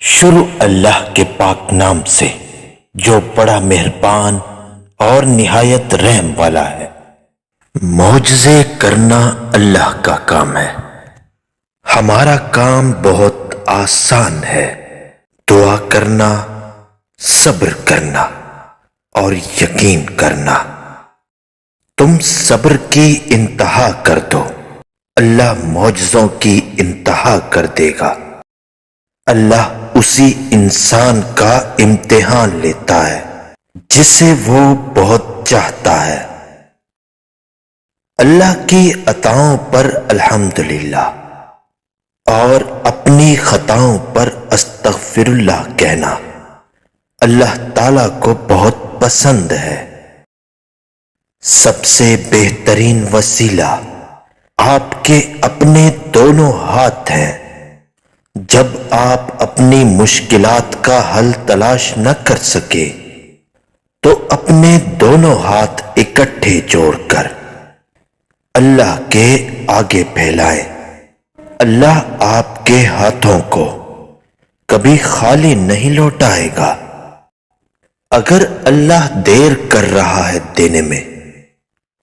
شروع اللہ کے پاک نام سے جو بڑا مہربان اور نہایت رحم والا ہے۔ معجزے کرنا اللہ کا کام ہے، ہمارا کام بہت آسان ہے۔ دعا کرنا، صبر کرنا اور یقین کرنا۔ تم صبر کی انتہا کر دو، اللہ معجزوں کی انتہا کر دے گا۔ اللہ اسی انسان کا امتحان لیتا ہے جسے وہ بہت چاہتا ہے۔ اللہ کی عطاؤں پر الحمدللہ اور اپنی خطاؤں پر استغفر اللہ کہنا اللہ تعالیٰ کو بہت پسند ہے۔ سب سے بہترین وسیلہ آپ کے اپنے دونوں ہاتھ ہیں۔ جب آپ اپنی مشکلات کا حل تلاش نہ کر سکے تو اپنے دونوں ہاتھ اکٹھے جوڑ کر اللہ کے آگے پھیلائیں۔ اللہ آپ کے ہاتھوں کو کبھی خالی نہیں لوٹائے گا۔ اگر اللہ دیر کر رہا ہے دینے میں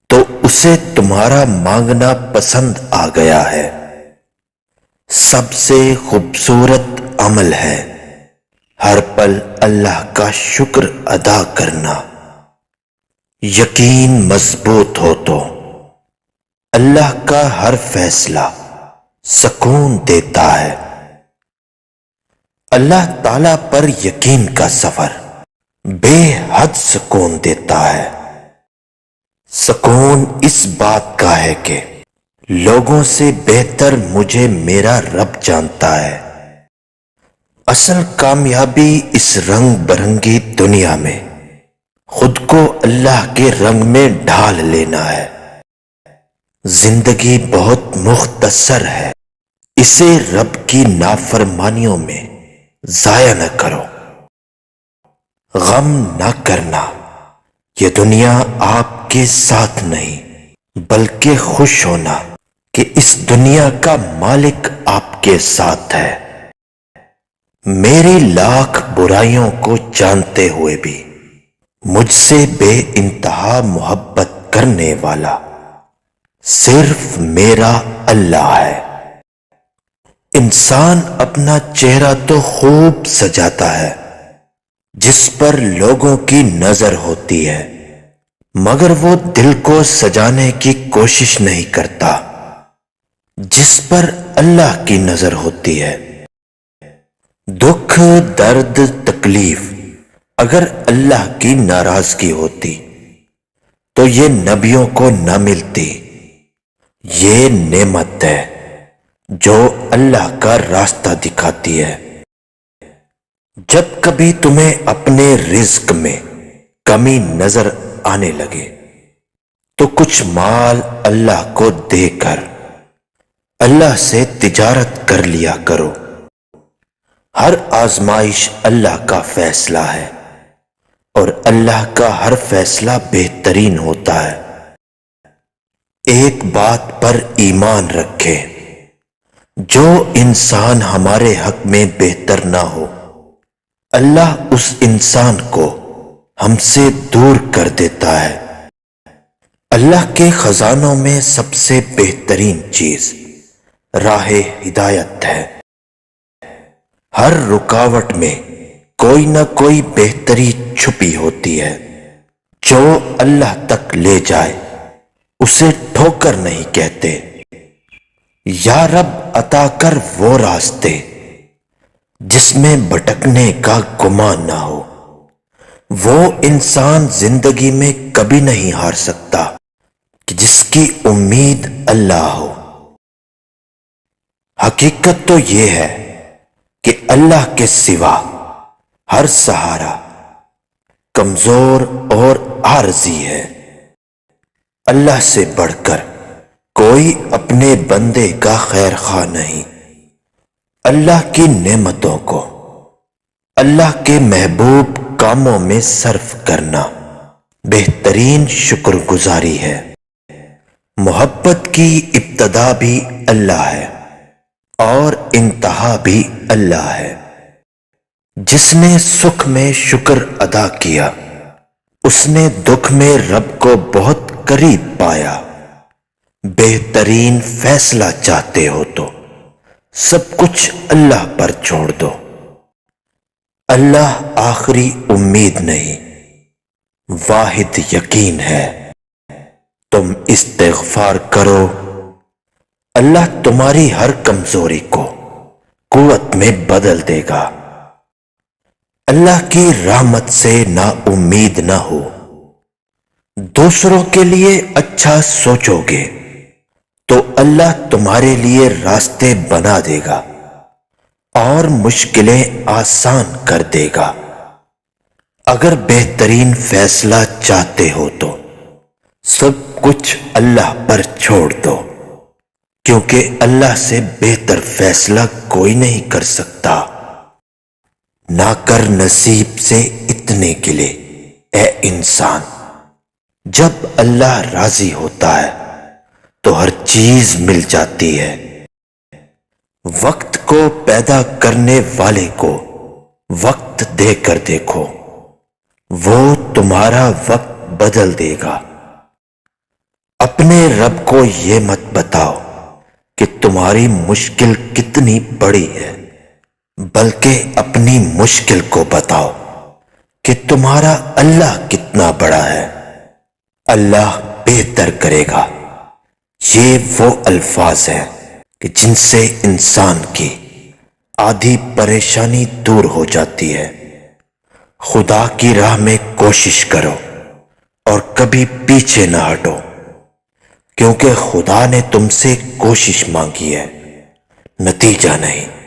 تو اسے تمہارا مانگنا پسند آ گیا ہے۔ سب سے خوبصورت عمل ہے ہر پل اللہ کا شکر ادا کرنا۔ یقین مضبوط ہو تو اللہ کا ہر فیصلہ سکون دیتا ہے۔ اللہ تعالیٰ پر یقین کا سفر بے حد سکون دیتا ہے۔ سکون اس بات کا ہے کہ لوگوں سے بہتر مجھے میرا رب جانتا ہے۔ اصل کامیابی اس رنگ برنگی دنیا میں خود کو اللہ کے رنگ میں ڈھال لینا ہے۔ زندگی بہت مختصر ہے، اسے رب کی نافرمانیوں میں ضائع نہ کرو۔ غم نہ کرنا، یہ دنیا آپ کے ساتھ نہیں بلکہ خوش ہونا کہ اس دنیا کا مالک آپ کے ساتھ ہے۔ میری لاکھ برائیوں کو جانتے ہوئے بھی مجھ سے بے انتہا محبت کرنے والا صرف میرا اللہ ہے۔ انسان اپنا چہرہ تو خوب سجاتا ہے جس پر لوگوں کی نظر ہوتی ہے، مگر وہ دل کو سجانے کی کوشش نہیں کرتا جس پر اللہ کی نظر ہوتی ہے۔ دکھ، درد، تکلیف اگر اللہ کی ناراضگی ہوتی تو یہ نبیوں کو نہ ملتی۔ یہ نعمت ہے جو اللہ کا راستہ دکھاتی ہے۔ جب کبھی تمہیں اپنے رزق میں کمی نظر آنے لگے تو کچھ مال اللہ کو دے کر اللہ سے تجارت کر لیا کرو۔ ہر آزمائش اللہ کا فیصلہ ہے اور اللہ کا ہر فیصلہ بہترین ہوتا ہے۔ ایک بات پر ایمان رکھے، جو انسان ہمارے حق میں بہتر نہ ہو اللہ اس انسان کو ہم سے دور کر دیتا ہے۔ اللہ کے خزانوں میں سب سے بہترین چیز راہ ہدایت ہے۔ ہر رکاوٹ میں کوئی نہ کوئی بہتری چھپی ہوتی ہے۔ جو اللہ تک لے جائے اسے ٹھوکر نہیں کہتے۔ یا رب عطا کر وہ راستے جس میں بھٹکنے کا گمان نہ ہو۔ وہ انسان زندگی میں کبھی نہیں ہار سکتا کہ جس کی امید اللہ ہو۔ حقیقت تو یہ ہے کہ اللہ کے سوا ہر سہارا کمزور اور عارضی ہے۔ اللہ سے بڑھ کر کوئی اپنے بندے کا خیر خواہ نہیں۔ اللہ کی نعمتوں کو اللہ کے محبوب کاموں میں صرف کرنا بہترین شکر گزاری ہے۔ محبت کی ابتدا بھی اللہ ہے اور انتہا بھی اللہ ہے۔ جس نے سکھ میں شکر ادا کیا اس نے دکھ میں رب کو بہت قریب پایا۔ بہترین فیصلہ چاہتے ہو تو سب کچھ اللہ پر چھوڑ دو۔ اللہ آخری امید نہیں، واحد یقین ہے۔ تم استغفار کرو، اللہ تمہاری ہر کمزوری کو قوت میں بدل دے گا۔ اللہ کی رحمت سے نا امید نہ ہو۔ دوسروں کے لیے اچھا سوچو گے تو اللہ تمہارے لیے راستے بنا دے گا اور مشکلیں آسان کر دے گا۔ اگر بہترین فیصلہ چاہتے ہو تو سب کچھ اللہ پر چھوڑ دو، کیونکہ اللہ سے بہتر فیصلہ کوئی نہیں کر سکتا۔ نہ کر نصیب سے اتنے گلے اے انسان، جب اللہ راضی ہوتا ہے تو ہر چیز مل جاتی ہے۔ وقت کو پیدا کرنے والے کو وقت دے کر دیکھو، وہ تمہارا وقت بدل دے گا۔ اپنے رب کو یہ مت بتاؤ کہ تمہاری مشکل کتنی بڑی ہے، بلکہ اپنی مشکل کو بتاؤ کہ تمہارا اللہ کتنا بڑا ہے۔ اللہ بہتر کرے گا۔ یہ وہ الفاظ ہیں کہ جن سے انسان کی آدھی پریشانی دور ہو جاتی ہے۔ خدا کی راہ میں کوشش کرو اور کبھی پیچھے نہ ہٹو، کیونکہ خدا نے تم سے کوشش مانگی ہے، نتیجہ نہیں۔